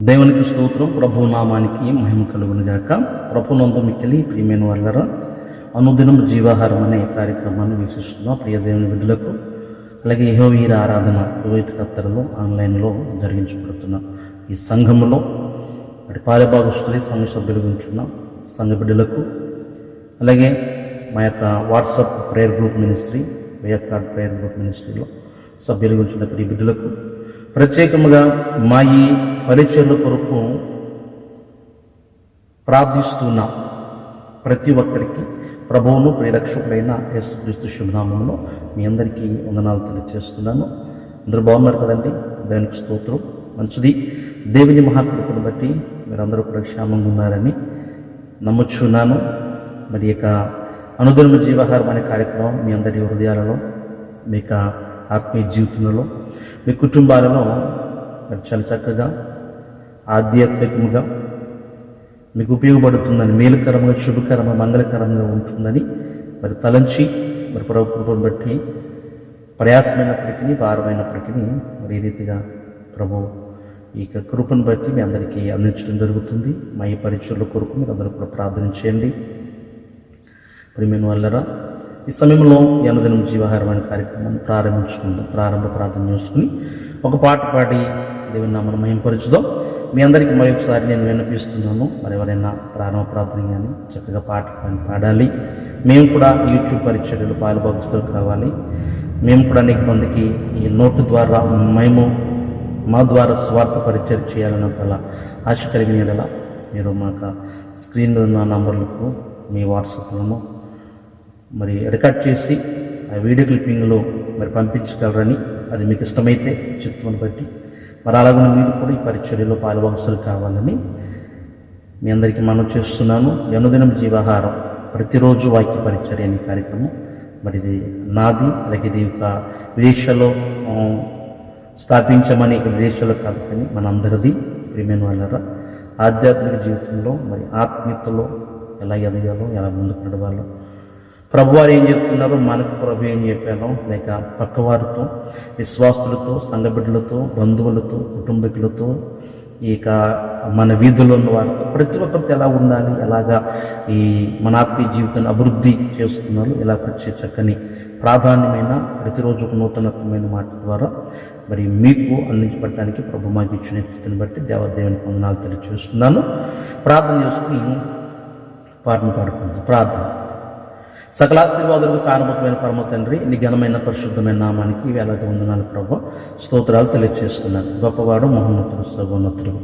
దేవునికి స్తోత్రం. ప్రభు నామానికి మహిమ కలుగును గాక. ప్రభునందు మిక్కిలి ప్రియమైన వాళ్ళరా, అనుదినం జీవాహారం అనే కార్యక్రమాన్ని వీక్షిస్తున్న ప్రియ దేవుని బిడ్డలకు, అలాగే యెహోవా ఆరాధన కువైట్ ఖత్తరులో ఆన్లైన్లో జరిగించబడుతున్న ఈ సంఘములో మరి పాలభాగస్తులై సంఘ సభ్యులు ఉంచున్న సంఘ బిడ్డలకు, అలాగే మా యొక్క వాట్సాప్ ప్రేయర్ గ్రూప్ మినిస్ట్రీ, వేఎఫ్ గాడ్ ప్రేయర్ గ్రూప్ మినిస్ట్రీలో సభ్యులు ఉంచున్న ప్రియ బిడ్డలకు, ప్రత్యేకముగా మా ఈ పరిచర్ల కొరకు ప్రార్థిస్తున్న ప్రతి ఒక్కరికి ప్రభువును ప్రియరక్షకుడైన యేసుక్రీస్తు శుభనామంలో మీ అందరికీ వందనాలు తెలియజేస్తున్నాను. అందరూ బాగున్నారు కదండి? దేవునికి స్తోత్రం. మంచిది. దేవుని మహాకృపను బట్టి మీరందరూ కూడా క్షేమంగా ఉన్నారని నమ్ముచున్నాను. మరి యొక్క అనుదిన జీవాహారం అనే కార్యక్రమం మీ అందరి హృదయాలలో, మీ యొక్క ఆత్మీయ జీవితంలో, మీ కుటుంబాలలో మరి చాలా చక్కగా ఆధ్యాత్మికంగా మీకు ఉపయోగపడుతుందని, మేలుకరంగా, శుభకరంగా, మంగళకరంగా ఉంటుందని మరి తలంచి మరి ప్రభు కృపను బట్టి ప్రయాసమైనప్పటికీ, భారమైనప్పటికీ మరి ఈ రీతిగా ప్రభు ఈ కృపను బట్టి మీ అందరికీ అందించడం జరుగుతుంది. మా ఈ పరిచయాల కొరకు మీరు అందరూ కూడా ప్రార్థన చేయండి. ప్రియమైన వాళ్ళరా, ఈ సమయంలో ఈ అనుదినం జీవాహారం అనే కార్యక్రమాన్ని ప్రారంభించుకుందాం. ప్రారంభ ప్రార్థన చేసుకుని ఒక పాట పాడి దేవుని నామమును మహిమపరచుదాం. మీ అందరికీ మరొకసారి నేను విన్నపిస్తున్నాను, మరి ఎవరైనా ప్రారంభ ప్రార్థన కానీ చక్కగా పాట పాడాలి. మేము కూడా యూట్యూబ్ పరిచర్యలు పాలుభాగస్తులు కావాలి. మేము కూడా అనేక మందికి ఈ నోటు ద్వారా మేము మా ద్వారా స్వార్థ పరిచయం చేయాలని ఒక ఆశ కలిగిన యెడల మీరు మాకు స్క్రీన్లో ఉన్న నంబర్లకు మీ వాట్సాప్లను మరి రికార్డ్ చేసి ఆ వీడియో క్లిప్పింగ్లో మరి పంపించగలరని, అది మీకు ఇష్టమైతే చిత్తుని బట్టి మరి అలాగే మీరు కూడా ఈ పరిచర్యలో పాలుభాగస్తులు కావాలని మీ అందరికీ మనం చేస్తున్నాను. అనుదినం జీవాహారం ప్రతిరోజు వాక్య పరిచర్య అనే కార్యక్రమం మరి ఇది నాది, అలాగే ఇది ఒక విదేశాల్లో స్థాపించమని, ఇక్కడ విదేశాల్లో కాదు కానీ మనందరిది. ప్రియమైన వాళ్ళరా, ఆధ్యాత్మిక జీవితంలో మరి ఆత్మీయతలో ఎలా ఎదగాలో, ఎలా ముందుకు నడవాలో, ప్రభువారు ఏం చెప్తున్నారో మనకు ప్రభు ఏం చెప్పాలో, లేక పక్కవారితో, విశ్వాసులతో, సంఘబిడ్డలతో, బంధువులతో, కుటుంబీకులతో, ఇక మన వీధుల్లో ఉన్న వారితో ప్రతి ఒక్కరితో ఎలా ఉండాలి, ఎలాగా ఈ మన ఆత్మీయ జీవితాన్ని అభివృద్ధి చేస్తున్నారు, ఇలా వచ్చే చక్కని ప్రాధాన్యమైన ప్రతిరోజు ఒక నూతనత్వమైన మాట ద్వారా మరి మీకు అందించబడటానికి ప్రభు మాకు ఇచ్చిన స్థితిని బట్టి దేవునికి వందనాలు తెలియజేస్తున్నాను. ప్రార్థన చేసుకుని పాటను పాడుకుందాం. ప్రార్థన. సకలాశీర్వాదులకు కారణభూతమైన పరమ తండ్రి, నీ ఘనమైన పరిశుద్ధమైన నామానికి వేలాది వందనాలు ప్రభు, స్తోత్రాలు తెలియజేస్తున్నాను. గొప్పవాడు, మహోన్నతుడు, సర్వోన్నతుడు,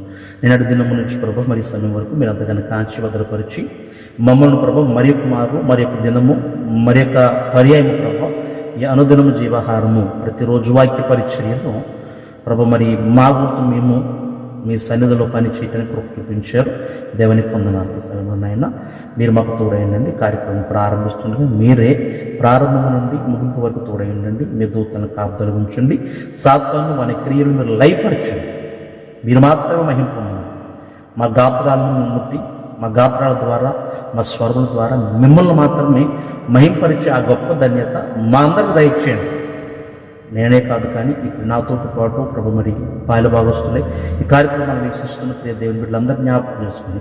నేనటి దినము నుంచి ప్రభు మరి సమయం వరకు మీరు అంతగానే కాంచి భద్రపరిచి మమ్మల్ని ప్రభు మరి యొక్క మారు, మరి యొక్క దినము, మరి యొక్క పర్యాయము ప్రభు ఈ అనుదినము జీవాహారము ప్రతిరోజు వాక్య పరిచర్యను ప్రభు మరి మా గుర్తు మేము మీ సన్నిధిలో పని చేయడానికి కృప చూపించారు. దేవునికి వందనాలు. సమయంలో మీరు మాకు తోడైండండి. కార్యక్రమం ప్రారంభిస్తుండగా మీరే ప్రారంభం నుండి ముగింపు వరకు తోడై ఉండండి. మీ దూతలను కాపుదలు ఉంచండి. సాతాను మన క్రియలు మీరు లయపరచండి. మీరు మాత్రమే మహిమ పొందాలి. మా గాత్రాలను ముట్టి, మా గాత్రాల ద్వారా, మా స్వరముల ద్వారా మిమ్మల్ని మాత్రమే మహింపరిచే ఆ గొప్ప ధన్యత మా అందరికి దయచేయండి. నేనే కాదు కానీ ఇప్పుడు నాతో పాటు ప్రభు మరి పాలుభాగస్తులై ఈ కార్యక్రమాన్ని వీక్షిస్తున్న ప్రియ దేవుని బిడ్డలందరూ జ్ఞాపకం చేసుకుని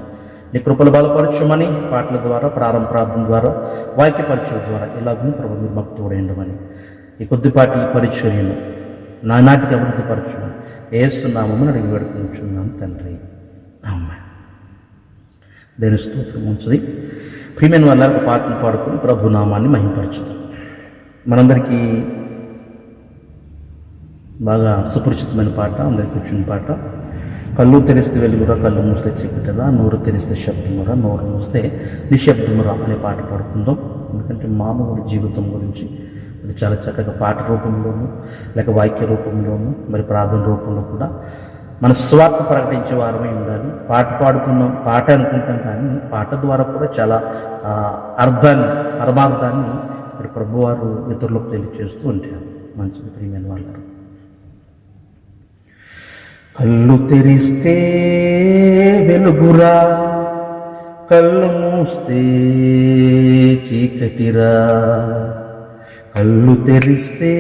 నీ కృపలు బలపరచమని పాటల ద్వారా, ప్రారంభ ప్రార్థన ద్వారా, వాక్య పరిచయం ద్వారా ఇలాగూ ప్రభు మీరు మాకు తోడేయండమని, ఈ కొద్దిపాటి పరిచర్యను నానాటికి అభివృద్ధి పరచమని యేసునామమున అడిగి వేడుకుంటున్నాం తండ్రి. ఆమేన్. దేని స్తోత్రం ఉంచుది. ప్రియమైన వాళ్ళకి పాటను పాడుకుని ప్రభు నామాన్ని మహింపరచుదాం. మనందరికీ బాగా సుపరిచితమైన పాట, అందరికి కూర్చుని పాట. కళ్ళు తెరిస్తే వెలుగురా, కళ్ళు మూస్తే చీకటిరా, నోరు తెరిస్తే శబ్దమురా, నోరు మూస్తే నిశ్శబ్దమురా అనే పాట పాడుకుందాం. ఎందుకంటే మానవుడి జీవితం గురించి మరి చాలా చక్కగా పాట రూపంలోనూ, లేక వాక్య రూపంలోనూ, మరి ప్రార్థన రూపంలో కూడా మన స్వార్థ ప్రకటించే వారమే ఉండాలి. పాట పాడుతున్నాం, పాట అనుకుంటాం కానీ పాట ద్వారా కూడా చాలా అర్థాన్ని, పరమార్థాన్ని మరి ప్రభువారు ఇతరులకు తెలియజేస్తూ ఉంటారు. మంచిది. ప్రియమైన వాళ్ళారు, కళ్ళు తెరిస్తే వెలుగురా, కళ్ళు మూస్తే చీకటిరా, కళ్ళు తెరిస్తే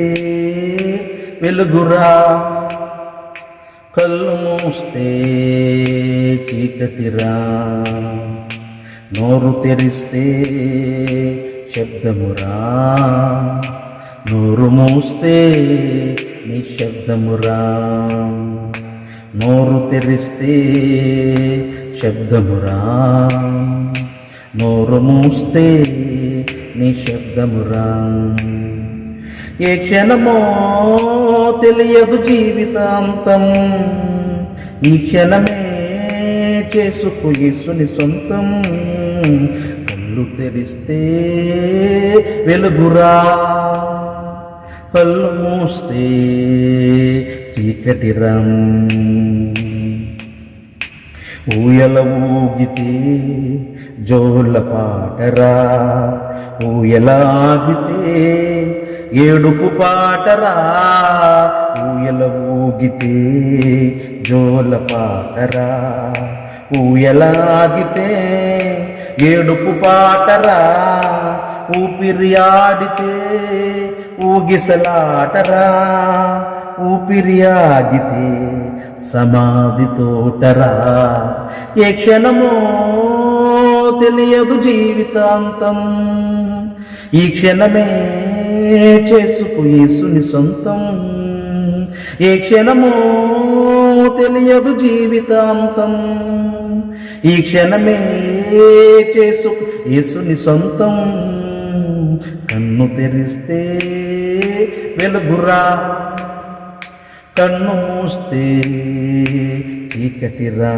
వెలుగురా, కళ్ళు మూస్తే చీకటిరా, నోరు తెరిస్తే శబ్దమురా. నోరు మూస్తే నిశ్శబ్దమురా, నోరు తెరిస్తే శబ్దమురా. నోరు మూస్తే నిశ్శబ్దమురా. ఏ క్షణమో తెలియదు జీవితాంతం, ఈ క్షణమే చేసుకు యేసుని సొంతం. కళ్ళు తెరిస్తే వెలుగురా, కళ్ళు మూస్తే చీకటిరా. ఊయల ఊగితే జోల పాటరా, ఊయల ఆగితే ఏడుపు పాటరా. ఊయల ఊగితే జోల పాటరా, ఊయల ఆగితే ఏడుపు పాటరా. ఊపిరి ఆడితే ఊగిసలాటరా, ఊపిరి ఆగితే సమాధి తోటరా. ఏ క్షణమో తెలియదు జీవితాంతం, ఈ క్షణమే చేసుకు యేసుని సొంతం. ఏ క్షణమో తెలియదు జీవితాంతం, ఈ క్షణమే చేసుకు యేసుని సొంతం. కన్ను తెరిస్తే వెలుగురా, కన్ను మూస్తే చీకటిరా.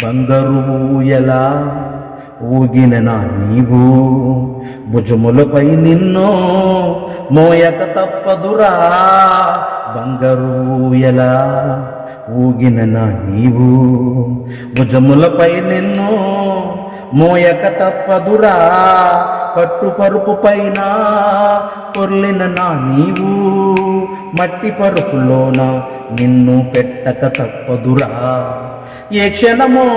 బంగారు ఊయలా ఊగిన నా నీవు, భుజములపై నిన్నో మోయక తప్పదురా. బంగారు ఊయలా ఊగిన నా నీవు, భుజములపై నిన్నో మోయక తప్పదురా. పట్టు పరుపు పైన పొర్లిన నా నీవు, మట్టి పరుపులోన నిన్ను పెట్టక తప్పదురా. ఏ క్షణమో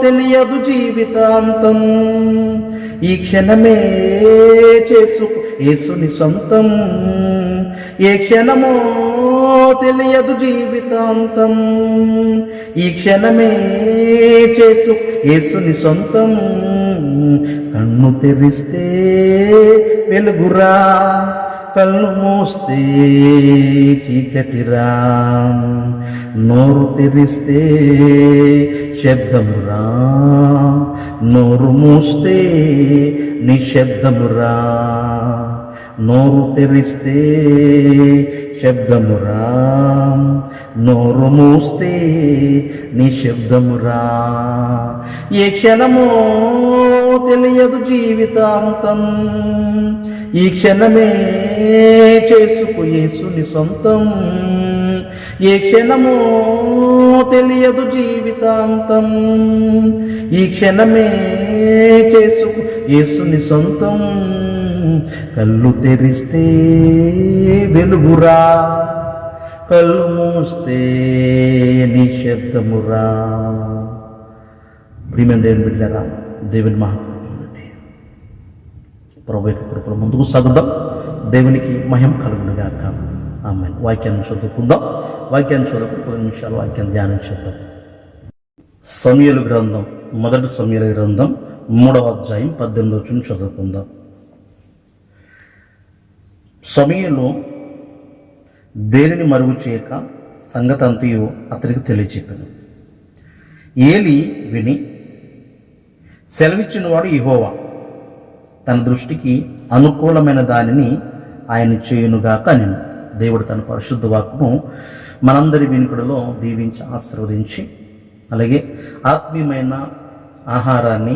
తెలియదు జీవితాంతం, ఈ క్షణమే చేసుకు యేసుని సొంతం. ఏ క్షణమో తెలియదు జీవితాంతం, ఈ క్షణమే చేసుకు యేసుని సొంతం. కన్ను తెరిస్తే వెలుగురా, కళ్ళు మూస్తే చీకటిరా. నోరు తెరిస్తే శబ్దమురా, నోరు మూస్తే నిశ్శబ్దమురా. నోరు తెరిస్తే శబ్దమురా, నోరు మూస్తే నిశ్శబ్దమురా. ఏ క్షణమో తెలియదు జీవితాంతం, ఈ క్షణమే చేసుకు యేసుని సొంతం. ఏ క్షణమో తెలియదు జీవితాంతం, ఈ క్షణమే చేసుకు యేసుని సొంతం. కళ్ళు తెరిస్తే వెలుగురా, కళ్ళు మూస్తే నిశ్శబ్దమురా. ప్రియమైన దేవుని బిడ్డలారా, దేవుని మహాకృపను బట్టి ప్రభు యొక్క కృపలో ముందుకు సాగుదాం. దేవునికి మహిమ కలుగును గాక. ఆమేన్. వాక్యాన్ని చదువుకుందాం. వాక్యాన్ని చదువుకుని 10 నిమిషాలు వాక్యాన్ని ధ్యానం చేద్దాం. సమూయేలు గ్రంథం, మొదటి సమూయేలు గ్రంథం 3వ అధ్యాయం 18వ వచనం చదువుకుందాం. సమూయేలు దేనిని మరుగు చేయక సంగతి అంతయు అతనికి తెలియచెప్పాను. ఏలి విని, సెలవిచ్చినవాడు యెహోవా, తన దృష్టికి అనుకూలమైన దానిని ఆయన చేయునుగాక నేను. దేవుడు తన పరిశుద్ధ వాక్కును మనందరి వినికుడిలో దీవించి ఆశీర్వదించి, అలాగే ఆత్మీయమైన ఆహారాన్ని,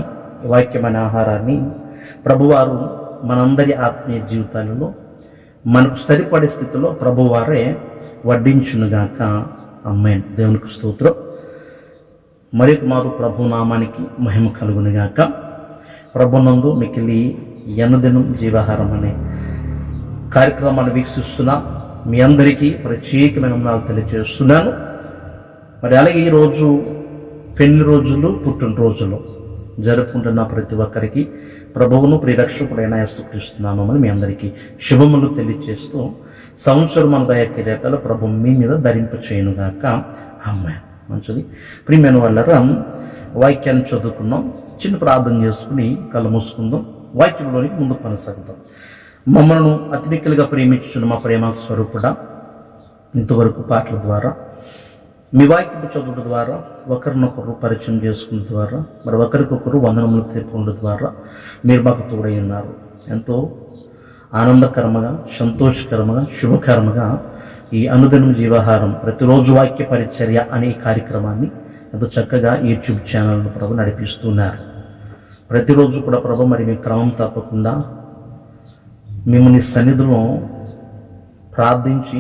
వాక్యమైన ఆహారాన్ని ప్రభువారు మనందరి ఆత్మీయ జీవితాలలో మనకు సరిపడే స్థితిలో ప్రభువారే వడ్డించునుగాక. ఆమేన్. దేవునికి స్తోత్రం. మరొక మారు ప్రభు నామానికి మహిమ కలుగునుగాక. ప్రభునందు మికిలి ఎన్నదినం జీవాహారం అనే కార్యక్రమాన్ని వీక్షిస్తున్నా మీ అందరికీ ప్రత్యేకమైన వందనాలు తెలియజేస్తున్నాను. మరి అలాగే ఈరోజు పెళ్లి రోజులు, పుట్టినరోజులు జరుపుకుంటున్న ప్రతి ఒక్కరికి ప్రభువును ప్రియరక్షకుడైన యేసుక్రీస్తు నామమున మీ అందరికీ శుభములు తెలియజేస్తూ సంవత్సరం మన దయ కిరీటాలు ప్రభు మీ మీద ధరింపచేయునుగాక. ఆమేన్. మంచిది. ప్రియమైన వాళ్ళరా, వాక్యాన్ని చదువుకున్నాం. చిన్న ప్రార్థన చేసుకుని కళ్ళు మూసుకుందాం. వాక్యంలోనికి ముందు కొనసాగుతాం. మమ్మల్ని అతి మిక్కిలిగా ప్రేమించుచున్న మా ప్రేమ స్వరూపుడా, ఇంతవరకు పాటల ద్వారా మీ వాక్యపు చదువుల ద్వారా ఒకరినొకరు పరిచయం చేసుకున్న ద్వారా మరి ఒకరికొకరు వందనములు తెలుపుకున్న ద్వారా మీరు మాకు తోడై ఉన్నారు. ఎంతో ఆనందకరముగా, సంతోషకరముగా, శుభకరముగా ఈ అనుదినం జీవాహారం ప్రతిరోజు వాక్య పరిచర్య అనే కార్యక్రమాన్ని ఎంతో చక్కగా యూట్యూబ్ ఛానల్ను ప్రభు నడిపిస్తున్నారు. ప్రతిరోజు కూడా ప్రభు మరి మీ క్రమం తప్పకుండా మేము నీ సన్నిధిలో ప్రార్థించి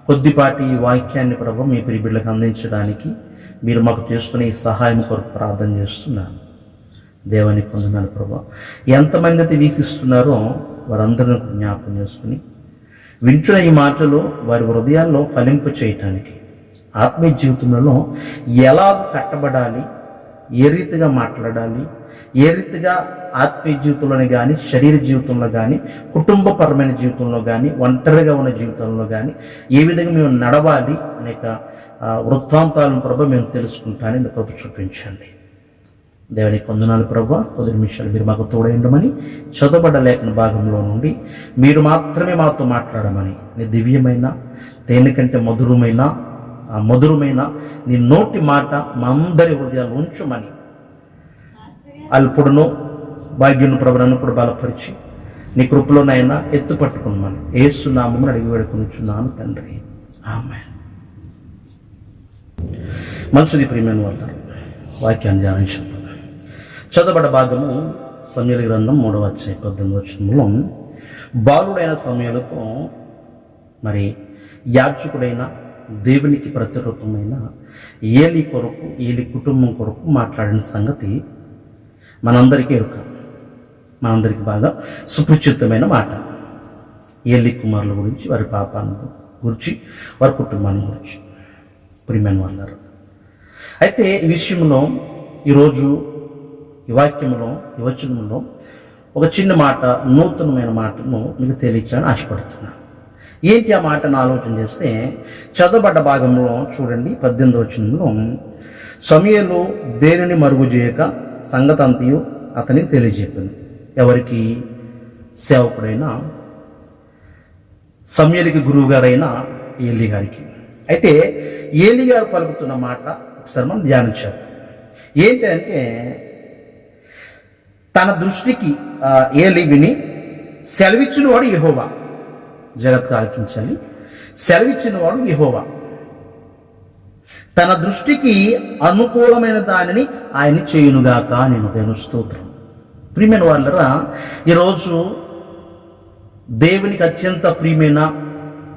కొద్దిపాటి ఈ వాక్యాన్ని ప్రభు మీ ప్రియబిడ్డలకు అందించడానికి మీరు మాకు చేస్తున్న ఈ సహాయం కొరకు ప్రార్థన చేస్తున్నాను. దేవునికి వందనాలు ప్రభు. ఎంతమంది అయితే వీక్షిస్తున్నారో వారందరిని జ్ఞాపకం చేసుకుని వింటున్న ఈ మాటలు వారి హృదయాల్లో ఫలింప చేయటానికి, ఆత్మీయ జీవితంలో ఎలా కట్టబడాలి, ఏ రీతిగా మాట్లాడాలి, ఏ రీతిగా ఆత్మీయ జీవితంలోనే కానీ, శరీర జీవితంలో కానీ, కుటుంబపరమైన జీవితంలో కానీ, ఒంటరిగా ఉన్న జీవితంలో కానీ ఏ విధంగా మేము నడవాలి అనేక వృత్తాంతాలను ప్రభు మేము తెలుసుకుంటానని మీ కృప చూపించండి. దేవునికి వందనాలు ప్రభు. కొద్ది నిమిషాలు మీరు మాకు తోడైండమని, చదవబడ్డ లేఖన భాగంలో నుండి మీరు మాత్రమే మాతో మాట్లాడమని, నీ దివ్యమైన దేనికంటే మధురమైన నీ నోటి మాట మా అందరి హృదయాలు ఉంచుమని, అల్పుడును భాగ్యును ప్రభులను కూడా బలపరిచి నీ కృపలోనైనా ఎత్తుపట్టుకున్నామని యేసు నామమున అడిగి వేడుకొనుచున్నాను తండ్రి. ఆమేన్. మంచిది. ప్రియమైన వాళ్ళ వాక్యాన్ని ధ్యానించాం. చదవబడ్డ భాగము సమూయేలు గ్రంథం 3వ అధ్యాయం 18వ వచనంలో బాలుడైన సమూయేలుతో మరి యాజకుడైన దేవునికి ప్రతిరూపమైన ఏలి కొరకు, ఏలి కుటుంబం కొరకు మాట్లాడిన సంగతి మనందరికీ ఎరుక, మనందరికీ బాగా సుపరిచితమైన మాట. ఏలి కుమారుల గురించి, వారి పాపాన్ని గురించి, వారి కుటుంబాన్ని గురించి. ప్రియమైన వాళ్ళారు, అయితే ఈ విషయంలో ఈరోజు ఈ వాక్యంలో, ఈ వచనంలో ఒక చిన్న మాట, నూతనమైన మాటను మీకు తెలియచేయాలని ఆశపడుతున్నాను. ఏంటి ఆ మాటను ఆలోచన చేస్తే చదవబడ్డ భాగంలో చూడండి, 18వ వచనంలో సమూయేలు దేనిని మరుగు చేయక సంగతి అంతయు అతనికి తెలియజెప్పాను. ఎవరికి? సేవకుడైన సమూయేలుకి గురువు గారైన ఏలి గారికి. అయితే ఏలి గారు పలుకుతున్న మాట ఒకసారి మనం ధ్యానం చేద్దాం. ఏంటంటే, తన దృష్టికి ఏలి విని సెలవిచ్చిన వాడు యెహోవా. జగత్తు ఆలకించాలి. సెలవిచ్చిన వాడు యెహోవా. తన దృష్టికి అనుకూలమైన దానిని ఆయన చేయునుగాక. నేను దేవుని స్తోత్రం. ప్రియమైన వాళ్ళరా, ఈరోజు దేవునికి అత్యంత ప్రియమైన,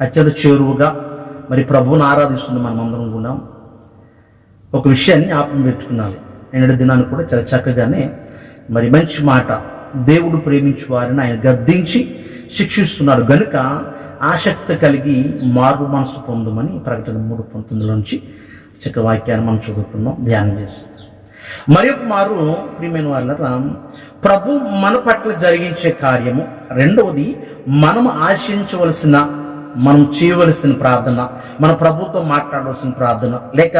అత్యంత చేరువుగా మరి ప్రభువును ఆరాధిస్తున్న మనమందరం కూడా ఒక విషయాన్ని జ్ఞాపకం పెట్టుకున్నాలి. నిన్నటి దినాన్ని కూడా చాలా చక్కగానే మరి మంచి మాట, దేవుడు ప్రేమించు వారిని ఆయన గద్దించి శిక్షిస్తున్నాడు గనుక ఆసక్తి కలిగి మారు మనసు పొందమని ప్రకటన 3:19 నుంచి చక్క వాక్యాన్ని మనం చదువుకున్నాం, ధ్యానం చేస్తాం. మరి ఒక మారు ప్రియమైన వాళ్ళ ప్రభు మన పట్ల జరిగించే కార్యము, రెండవది మనం ఆశించవలసిన, మనం చేయవలసిన ప్రార్థన, మన ప్రభుతో మాట్లాడవలసిన ప్రార్థన, లేక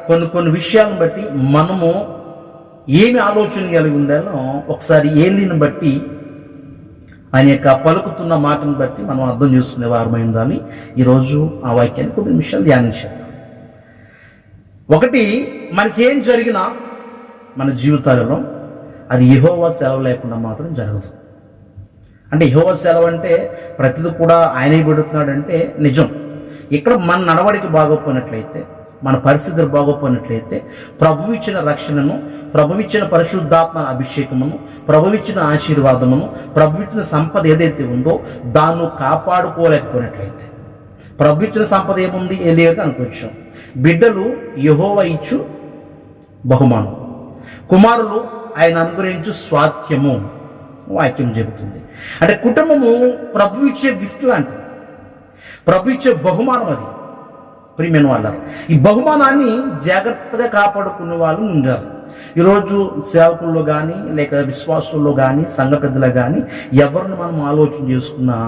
కొన్ని విషయాలను బట్టి మనము ఏమి ఆలోచన కలిగి ఉండాలో ఒకసారి ఏలిని బట్టి, ఆయన యొక్క పలుకుతున్న మాటను బట్టి మనం అర్థం చేసుకునే వారమై ఉండాలి. ఈరోజు ఆ వాక్యాన్ని కొద్ది నిమిషాలు ధ్యానించేద్దాం. ఒకటి, మనకేం జరిగినా మన జీవితాలలో అది యెహోవా సెలవు లేకుండా మాత్రం జరగదు. అంటే యెహోవా సెలవు అంటే ప్రతిదీ కూడా ఆయనే పెడుతున్నాడంటే నిజం. ఇక్కడ మన నడవడికి బాగోపోయినట్లయితే, మన పరిస్థితులు బాగోపోయినట్లయితే, ప్రభువిచ్చిన రక్షణను, ప్రభువిచ్చిన పరిశుద్ధాత్మ అభిషేకమును, ప్రభువిచ్చిన ఆశీర్వాదమును, ప్రభువిచ్చిన సంపద ఏదైతే ఉందో దాన్ని కాపాడుకోలేకపోయినట్లయితే, ప్రభువిచ్చిన సంపద ఏముంది, ఏం లేదు అనుకోవచ్చు. బిడ్డలు యెహోవా ఇచ్చు బహుమానం, కుమారులు ఆయన అనుగ్రహించు స్వాస్థ్యము వాక్యం చెబుతుంది. అంటే కుటుంబము ప్రభు ఇచ్చే గిఫ్ట్ లాంటిది, ప్రభు ఇచ్చే బహుమానం అది. ప్రియమైన వాళ్ళ, ఈ బహుమానాన్ని జాగ్రత్తగా కాపాడుకునే వాళ్ళు ఉండాలి. ఈరోజు సేవకుల్లో కానీ లేక విశ్వాసుల్లో కానీ సంఘ పెద్దలు కానీ ఎవరిని మనం ఆలోచన చేసుకున్నా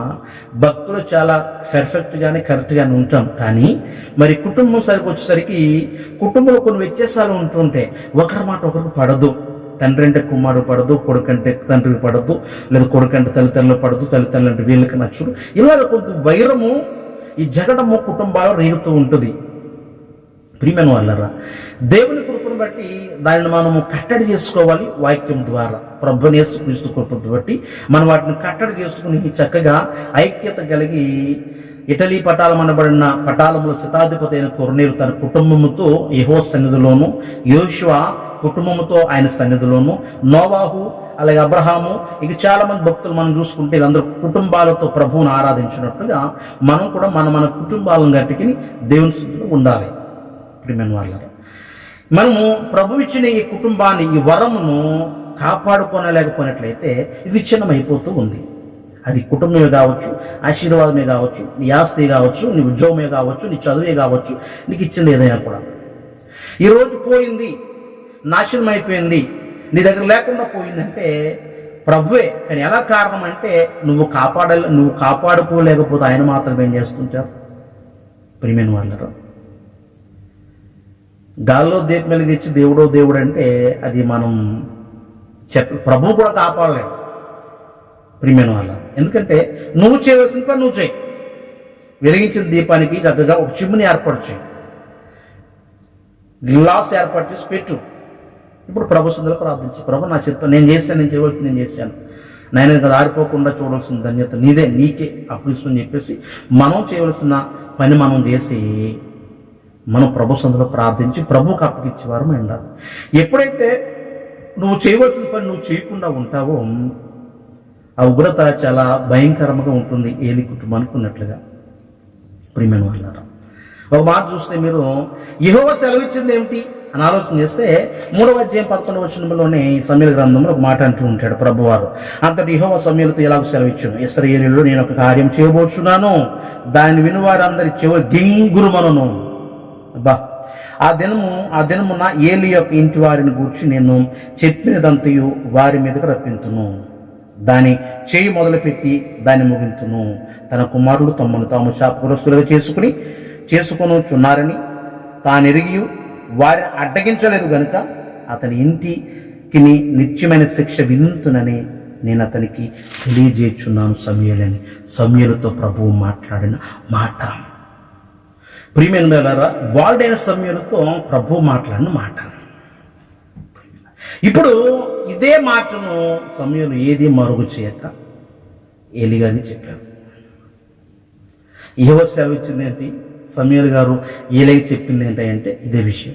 భక్తులు చాలా పర్ఫెక్ట్గానే కరెక్ట్గానే ఉంటాం. కానీ మరి కుటుంబం సరికి వచ్చేసరికి కుటుంబంలో కొన్ని వ్యత్యాసాలు ఉంటుంటే ఒకరి మాట ఒకరికి పడదు. తండ్రి అంటే కుమారుడు పడదు, కొడుకు అంటే తండ్రికి పడదు, లేదా కొడుకు అంటే తల్లిదండ్రులు పడదు, తల్లిదండ్రులు అంటే వీళ్ళకి నచ్చదు. ఇలాగ కొంత వైరము ఈ జగడము కుటుంబాలు రేగుతూ ఉంటుంది. ప్రియమైన వాళ్ళరా, దేవుని కృపను బట్టి దానిని మనము కట్టడి చేసుకోవాలి. వాక్యం ద్వారా ప్రభువుని యేసుక్రీస్తు కృపను బట్టి మనం వాటిని కట్టడి చేసుకుని చక్కగా ఐక్యత కలిగి ఇటలీ పటాలం అనబడిన పటాలముల శతాధిపతి అయిన కొర్నేలు తన కుటుంబముతో యెహోవా సన్నిధిలోను, యోషువ కుటుంబముతో ఆయన సన్నిధిలోను, నోవాహు అలాగే అబ్రహాము, ఇక చాలా మంది భక్తులు మనం చూసుకుంటే వీళ్ళందరూ కుటుంబాలతో ప్రభువును ఆరాధించినట్లుగా మనం కూడా మన కుటుంబాలను గట్టికి దేవుని సన్నిధిలో ఉండాలి. ప్రియమైన వాళ్ళారా, మనము ప్రభు ఇచ్చిన ఈ కుటుంబాన్ని, ఈ వరమును కాపాడుకోనలేకపోయినట్లయితే ఇది విచ్ఛిన్నమైపోతూ ఉంది. అది కుటుంబమే కావచ్చు, ఆశీర్వాదమే కావచ్చు, నీ ఆస్తి కావచ్చు, నీ ఉద్యోగమే కావచ్చు, నీ చదువే కావచ్చు, నీకు ఇచ్చింది ఏదైనా కూడా ఈరోజు పోయింది, నాశనం అయిపోయింది, నీ దగ్గర లేకుండా పోయిందంటే ప్రభువే. కానీ ఎలా కారణం అంటే నువ్వు కాపాడుకోలేకపోతే ఆయన మాత్రం ఏం చేస్తుంటారు. ప్రియమైన వాళ్ళరా, గాల్లో దీపం వెలిగించి దేవుడు అంటే అది మనం ప్రభువు కూడా కాపాడలేడు. ప్రియమైన వాళ్ళ, ఎందుకంటే నువ్వు చేయవలసిన పని నువ్వు చేయి. వెలిగించిన దీపానికి చక్కగా ఒక చిమ్ముని ఏర్పాటు చేయి, గ్లాస్ ఏర్పాటు చేసి పెట్టు. ఇప్పుడు ప్రభు సన్నిధిలో ప్రార్థించి, ప్రభు నా చిత్తం నేను చేశాను, నేను చేయవలసింది నేను చేశాను, నేను ఇంకా దారిపోకుండా చూడవలసిన ధన్యత నీకే అప్పిస్తుందని చెప్పేసి మనం చేయవలసిన పని మనం చేసి మనం ప్రభు సన్నిధిలో ప్రార్థించి ప్రభువుకు అప్పగించేవారు ఉండాలి. ఎప్పుడైతే నువ్వు చేయవలసిన పని నువ్వు చేయకుండా ఉంటావో ఆ ఉగ్రత చాలా భయంకరంగా ఉంటుంది ఏలి కుటుంబానికి ఉన్నట్లుగా. ప్రియమైన వాళ్ళారా, ఒక మాట చూస్తే మీరు యెహోవా సెలవిచ్చింది ఏమిటి అని ఆలోచన చేస్తే 3వ అధ్యాయం 11వ వచనంలోనే ఈ సమూయేలు గ్రంథంలో ఒక మాట అంటూ ఉంటాడు ప్రభువారు. అంతటి యెహోవా సమూయేలుతో ఎలాగ సెలవిచ్చును, ఇశ్రాయేలులో నేను ఒక కార్యం చేయబోచున్నాను, దాన్ని వినువారందరి చెవి గింగురుమనును. అబ్బా, ఆ దినమున ఏలి యొక్క ఇంటి వారిని గూర్చి నేను చెప్పినదంతయు వారి మీదకు రప్పింతును, దాని చేయి మొదలుపెట్టి దాన్ని ముగింతును. తన కుమారులు తమ్మును తాము శాపగ్రస్తులుగా చేసుకొనుచున్నారని తానెరిగి వారిని అడ్డగించలేదు గనుక అతని ఇంటికి నిత్యమైన శిక్ష విధింతునని నేను అతనికి తెలియజేయుచున్నాను సమూయేలని సమూయేలుతో ప్రభువు మాట్లాడిన మాట. ప్రియమైన వాళ్ళారా, బాలుడైన సమూయేలుతో ప్రభువు మాట్లాడిన మాట. ఇప్పుడు ఇదే మాటను సమూయేలు ఏది మరుగు చేయక ఏలి గారిని చెప్పారు. యెహోవా సెలవిచ్చింది ఏంటి, సమూయేలు గారు ఏలికి చెప్పింది ఏంటంటే ఇదే విషయం.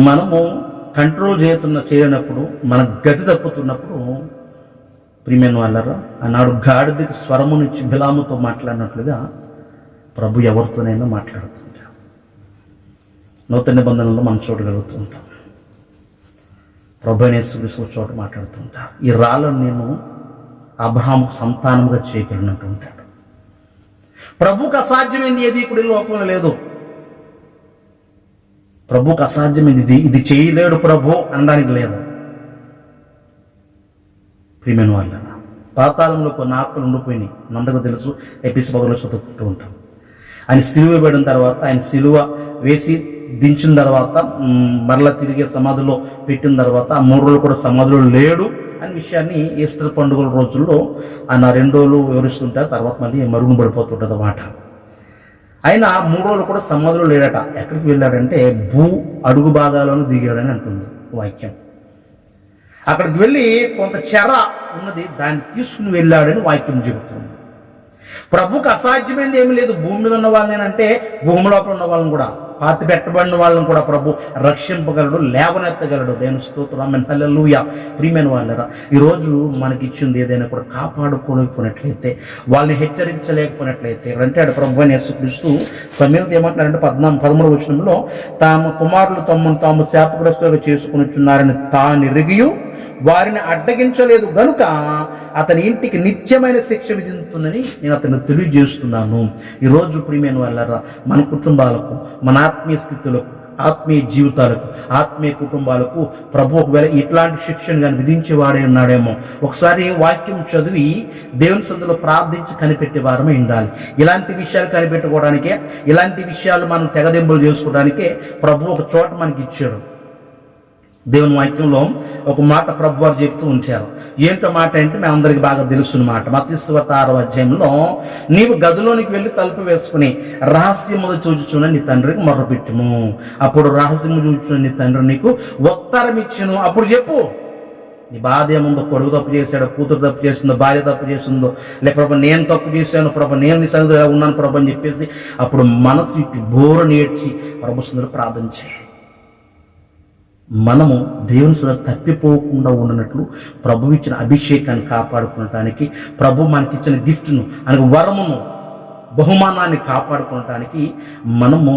మనము కంట్రోల్ చేయనప్పుడు, మన గతి తప్పుతున్నప్పుడు, ప్రియమైన వాళ్ళారా, ఆనాడు గాడిదకి స్వరము నుంచి బిలాముతో మాట్లాడినట్లుగా ప్రభు ఎవరితోనైనా మాట్లాడుతుంటాం. నూతన నిబంధనలో మనం చూడగలుగుతూ ఉంటాం. ప్రభు యేసుక్రీస్తు చోట మాట్లాడుతూ ఉంటారు. ఈ రాళ్ళను నేను అబ్రహాముకు సంతానముగా చేయగలిగినట్టు ఉంటాడు. ప్రభుకు అసాధ్యమైంది ఏది ఇప్పుడు లోకంలో లేదు. ప్రభుకు అసాధ్యమైంది ఇది చేయలేడు ప్రభు అనడానికి లేదు. ప్రియమైన వాళ్ళ, పాతాళంలో కొన్ని ఆత్మలు ఉండిపోయినాయి, నందకు తెలుసు. ఎపిసోడ్లో చదువుకుంటూ ఉంటాం. ఆయన సిలువ వేయడం తర్వాత, ఆయన సిలువ వేసి దించిన తర్వాత, మరలా తిరిగే సమాధిలో పెట్టిన తర్వాత ఆ 3 రోజులు కూడా సమాధిలో లేడు అనే విషయాన్ని ఈస్టర్ పండుగల రోజుల్లో ఆయన 2 రోజులు వివరిస్తుంటారు. తర్వాత మళ్ళీ మరుగున పడిపోతుంటుంది అన్నమాట. ఆయన 3 రోజులు కూడా సమాధిలో లేడట. ఎక్కడికి వెళ్ళాడంటే భూ అడుగు భాగాలను దిగాడని అంటుంది వాక్యం. అక్కడికి వెళ్ళి కొంత చెర ఉన్నది, దాన్ని తీసుకుని వెళ్ళాడని వాక్యం చెబుతుంది. ప్రభుకు అసాధ్యమైనది ఏమీ లేదు. భూమి మీద ఉన్న వాళ్ళనేనంటే భూమి లోపల ఉన్న వాళ్ళని కూడా, పాతి పెట్టబడిన వాళ్ళని కూడా ప్రభు రక్షింపగలడు, లేవనెత్తగలడు. దేవుని స్తోత్రం, ఆమేన్, హల్లెలూయా. ప్రియమైన వాళ్ళరా, ఈరోజు మనకి ఇచ్చింది ఏదైనా కూడా కాపాడుకోలేకపోయినట్లయితే, వాళ్ళని హెచ్చరించలేకపోయినట్లయితే, అంటే ప్రభు యేసుక్రీస్తు సమూయేలుతో ఏమంటున్నారంటే 13వ వచనంలో, తాము కుమారులు తాము శాపగ్రస్తులుగా చేసుకొనుచున్నారని తానెరిగి వారిని అడ్డగించలేదు గనుక అతని ఇంటికి నిత్యమైన శిక్ష విధించుతుందని నేను అతను తెలియజేస్తున్నాను. ఈరోజు ప్రియమైన వాళ్ళరా, మన కుటుంబాలకు, మన ఆత్మీయ స్థితులకు ఆత్మీయ జీవితాలకు, ఆత్మీయ కుటుంబాలకు ప్రభు ఒకవేళ ఇట్లాంటి శిక్షను కానీ విధించేవాడే ఉన్నాడేమో. ఒకసారి వాక్యం చదివి దేవుని సన్నిధిలో ప్రార్థించి కనిపెట్టే వారమే ఉండాలి. ఇలాంటి విషయాలు కనిపెట్టుకోవడానికే, ఇలాంటి విషయాలు మనం తెగదెంపులు చేసుకోవడానికే ప్రభు ఒక చోట మనకి ఇచ్చాడు. దేవుని వాక్యంలో ఒక మాట ప్రభు వారు చెప్తూ ఉంచారు. ఏంటో మాట అంటే మేము అందరికి బాగా తెలుసున్న మాట. మత్తయి సువార్త 6వ అధ్యాయంలో, నీవు గదిలోనికి వెళ్ళి తలుపు వేసుకుని రహస్యముగా చూచుచున్న నీ తండ్రికి మొర్రపెట్టుము, అప్పుడు రహస్యము చూచుచున్న నీ తండ్రి నీకు ఉత్తరం ఇచ్చును. అప్పుడు చెప్పు నీ బాధ ఏముందో, కొడుకు తప్పు చేశాడో, కూతురు తప్పు చేసిందో, భార్య తప్పు చేసిందో, లేక ప్రభు నేను తప్పు చేశాను, ప్రభు నేను నీ సన్నిధిలో ఉన్నాను ప్రభు అని చెప్పేసి అప్పుడు మనసు ఇప్పి బోర నేర్చి ప్రభు సన్నిధిలో ప్రార్థన చేయి. మనము దేవుని సన్నిధిలో తప్పిపోకుండా ఉండనట్లు ప్రభు ఇచ్చిన అభిషేకాన్ని కాపాడుకోవటానికి, ప్రభు మనకిచ్చిన గిఫ్ట్ను అనగా వరమును, బహుమానాన్ని కాపాడుకోవటానికి మనము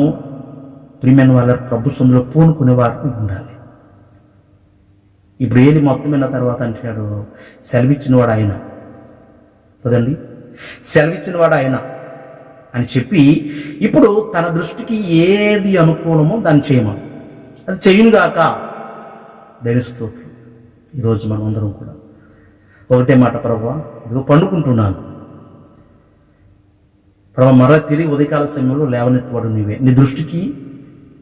ప్రియమైన వాళ్ళ ప్రభు సన్నిధిలో పూనుకునే వారికి ఉండాలి. ఇప్పుడు ఏది మొత్తమైన తర్వాత అంటాడు, సెలవిచ్చిన వాడు ఆయన కదండి, సెలవిచ్చిన వాడు ఆయన అని చెప్పి ఇప్పుడు తన దృష్టికి ఏది అనుకూలమో దాన్ని చేయమని, అది చెయ్యునుగాక. దేవుని స్తోత్రం. ఈరోజు మనం అందరం కూడా ఒకటే మాట, ప్రభువా ఇదిగో పండుకుంటున్నాను ప్రభు, మరలా తిరిగి ఉదయకాల సమయంలో లేవనెత్తువాడు నీవే. నీ దృష్టికి,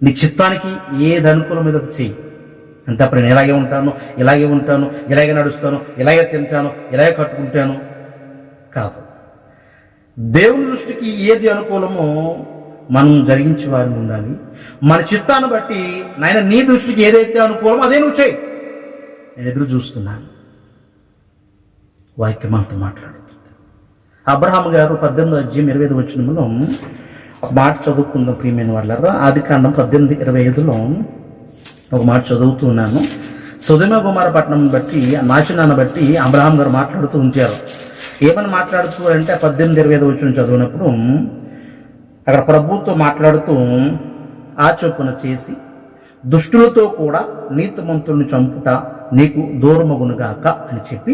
నీ చిత్తానికి ఏది అనుకూలమైనది అది చెయ్యి. అంతే. అప్పుడు నేను ఇలాగే ఉంటాను, ఇలాగే ఉంటాను, ఇలాగే నడుస్తాను, ఇలాగే తింటాను, ఇలాగే కట్టుకుంటాను కాదు. దేవుని దృష్టికి ఏది అనుకూలమో మనం జరిగించే వారిని ఉండాలి. మన చిత్తాన్ని బట్టి నాయన నీ దృష్టికి ఏదైతే అనుకూలమో అదే నువ్వు చేయి. నేను ఎదురు చూస్తున్నాను. వాక్యం అంతా మాట్లాడుతుంది. అబ్రహాము గారు 18వ అధ్యాయం 25వ వచనంలో ఒక మాట చదువుకుందాం ప్రియమైన వాళ్ళారా. ఆదికాండం 18:25లో ఒక మాట చదువుతున్నాను. సొదొమ గొమొర్రా పట్టణం బట్టి, నాశనాన్ని బట్టి అబ్రహాం గారు మాట్లాడుతూ ఉంచారు. ఏమని మాట్లాడుతూ అంటే 18:25 వచనం చదివినప్పుడు అక్కడ ప్రభువుతో మాట్లాడుతూ, ఆ చొప్పున చేసి దుష్టులతో కూడా నీతిమంతులను చంపుట నీకు దూరమగునుగాక అని చెప్పి,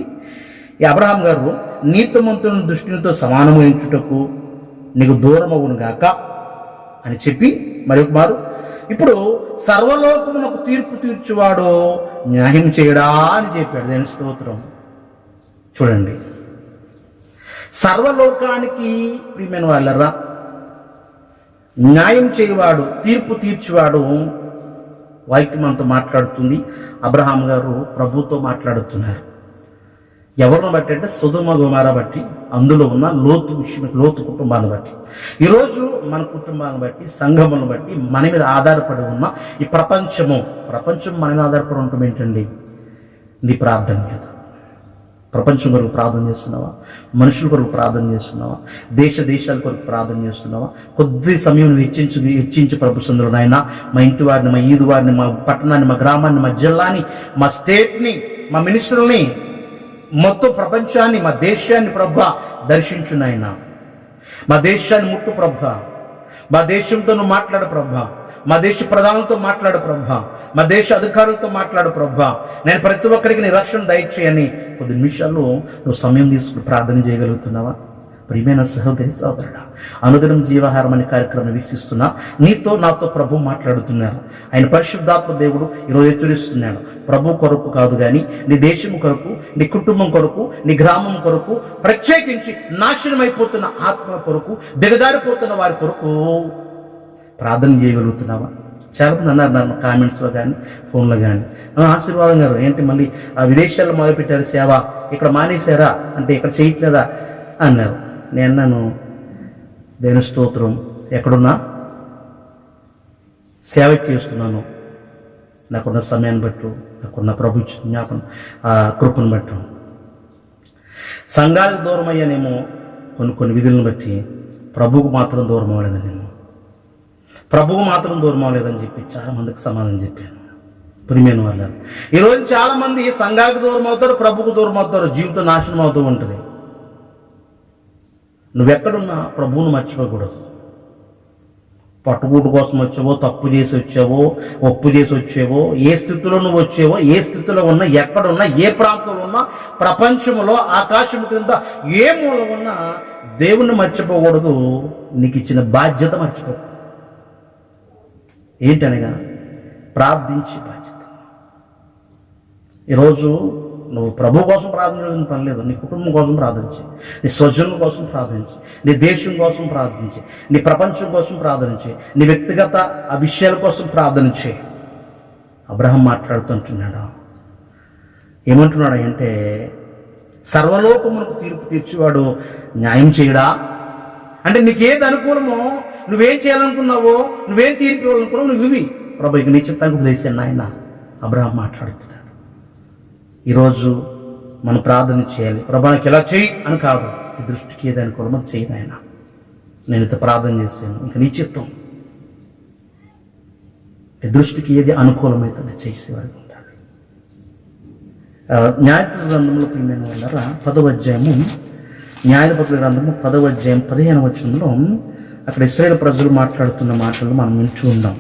ఈ అబ్రహాం గారు నీతిమంతులను దుష్టులతో సమానమయించుటకు నీకు దూరమగునుగాక అని చెప్పి మరి ఒక మారు ఇప్పుడు సర్వలోకమునకు తీర్పు తీర్చువాడు న్యాయం చేయడా అని చెప్పాడు. దేని స్తోత్రం. చూడండి, సర్వలోకానికి ప్రియమైన వాళ్ళరా న్యాయం చేయవాడు, తీర్పు తీర్చివాడు వాక్యం అంతా మాట్లాడుతుంది. అబ్రహాం గారు ప్రభుతో మాట్లాడుతున్నారు. ఎవరిని బట్టి అంటే సొదొమ గొమొర్రా బట్టి, అందులో ఉన్న లోతు విషయం, లోతు కుటుంబాన్ని బట్టి, ఈరోజు మన కుటుంబాన్ని బట్టి, సంఘములను బట్టి, మన మీద ఆధారపడి ఉన్న ఈ ప్రపంచం మన మీద ఆధారపడి ఉండటం ఏంటండి? నీ ప్రార్థన మీద. ప్రపంచం కొరకు ప్రార్థన చేస్తున్నావా? మనుషుల కొరకు ప్రార్థన చేస్తున్నావా? దేశాల కొరకు ప్రార్థన చేస్తున్నావా? కొద్ది సమయం హెచ్చించి ప్రభు సన్నిధిలో నాయన మా ఇంటి వారిని, మా ఈదు వారిని, మా పట్టణాన్ని, మా గ్రామాన్ని, మా జిల్లాని, మా స్టేట్ని, మా మినిస్టర్ని, మొత్తం ప్రపంచాన్ని, మా దేశాన్ని ప్రభు దర్శించు నాయన. మా దేశాన్ని ముట్టు ప్రభు. మా దేశంతో నువ్వు మాట్లాడు ప్రభు. మా దేశ ప్రధానులతో మాట్లాడు ప్రభా. మా దేశ అధికారులతో మాట్లాడు ప్రభా. నేను ప్రతి ఒక్కరికి నీ రక్షణ దయచేయని కొద్ది నిమిషాల్లో నువ్వు సమయం తీసుకుని ప్రార్థన చేయగలుగుతున్నావా? ప్రియమైన సహోదరి సోదరుడా, అనుదినం జీవాహారం అనే కార్యక్రమం వీక్షిస్తున్నా నీతో నాతో ప్రభు మాట్లాడుతున్నారు. ఆయన పరిశుద్ధాత్మ దేవుడు ఈరోజు హెచ్చరిస్తున్నాడు. ప్రభు కొరకు కాదు కానీ నీ దేశం కొరకు, నీ కుటుంబం కొరకు, నీ గ్రామం కొరకు, ప్రత్యేకించి నాశనం అయిపోతున్న ఆత్మల కొరకు, దిగజారిపోతున్న వారి కొరకు ప్రార్థన చేయగలుగుతున్నావా? చాలామంది అన్నారు నన్ను కామెంట్స్లో కానీ ఫోన్లో కానీ, ఆశీర్వాదం గారు ఏంటి మళ్ళీ ఆ విదేశాల్లో మొదలుపెట్టారు సేవ, ఇక్కడ మానేశారా అంటే ఇక్కడ చేయట్లేదా అన్నారు. నేను అన్నాను, దేవుని స్తోత్రం, ఎక్కడున్నా సేవ చేస్తున్నాను. నాకున్న సమయాన్ని బట్టు, నాకున్న ప్రభు జ్ఞాపనం కృపను బట్టు. సంఘాలకు దూరం అయ్యానేమో కొన్ని విధులను బట్టి, ప్రభువుకు మాత్రం దూరం అవ్వలేదనేమో, ప్రభువు మాత్రం దూరం అవ్వలేదని చెప్పి చాలా మందికి సమాధానం చెప్పాను. ప్రియమైన వాళ్ళు, ఈరోజు చాలా మంది సంఘానికి దూరం అవుతారు, ప్రభువుకు దూరం అవుతారు, జీవితం నాశనం అవుతూ ఉంటుంది. నువ్వెక్కడున్నా ప్రభువును మర్చిపోకూడదు. పట్టుకూటు కోసం వచ్చావో, తప్పు చేసి వచ్చావో, ఒప్పు చేసి వచ్చావో, ఏ స్థితిలో నువ్వు వచ్చావో, ఏ స్థితిలో ఉన్నా, ఎక్కడున్నా, ఏ ప్రాంతంలో ఉన్నా, ప్రపంచంలో ఆకాశం క్రింద ఏ మూల ఉన్నా దేవుణ్ణి మర్చిపోకూడదు. నీకు ఇచ్చిన బాధ్యత మర్చిపోకూడదు. ఏంటనగా ప్రార్థించే బాధ్యత. ఈరోజు నువ్వు ప్రభు కోసం ప్రార్థించడం పని లేదు. నీ కుటుంబం కోసం ప్రార్థించి, నీ స్వజనుల కోసం ప్రార్థించి, నీ దేశం కోసం ప్రార్థించి, నీ ప్రపంచం కోసం ప్రార్థించి, నీ వ్యక్తిగత ఆ విషయాల కోసం ప్రార్థించి. అబ్రహాం మాట్లాడుతుంటున్నాడు, ఏమంటున్నాడు అంటే, సర్వలోకమునకు తీర్పు తీర్చేవాడు న్యాయం చేయడా అంటే నీకేది అనుకూలమో, నువ్వేం చేయాలనుకున్నావో, నువ్వేం తీర్పు ఇవ్వాలనుకున్నావు నువ్వు ఇవి ప్రభు ఇక నీ చిత్తానికి వదిలేసాను ఆయన. అబ్రహాం మాట్లాడుతున్నాడు. ఈరోజు మనం ప్రార్థన చేయాలి. ప్రభానికి ఎలా చేయి అని కాదు, ఈ దృష్టికి ఏది అనుకూలమో అది చేయను ఆయన. నేను ఇంత ప్రార్థన చేశాను, ఇంకా నీ చిత్తం. ఈ దృష్టికి ఏది అనుకూలమైతే అది చేసేవాడు ఉంటాడు. న్యాయాధిపతుల గ్రంథంలో ప్రియమైన వాళ్ళారా 10వ అధ్యాయము, న్యాయాధిపతుల గ్రంథము 10వ అధ్యాయం 15వ వచనంలో అక్కడ ఇశ్రాయేలు ప్రజలు మాట్లాడుతున్న మాటలు మనం వింటూ ఉన్నాం.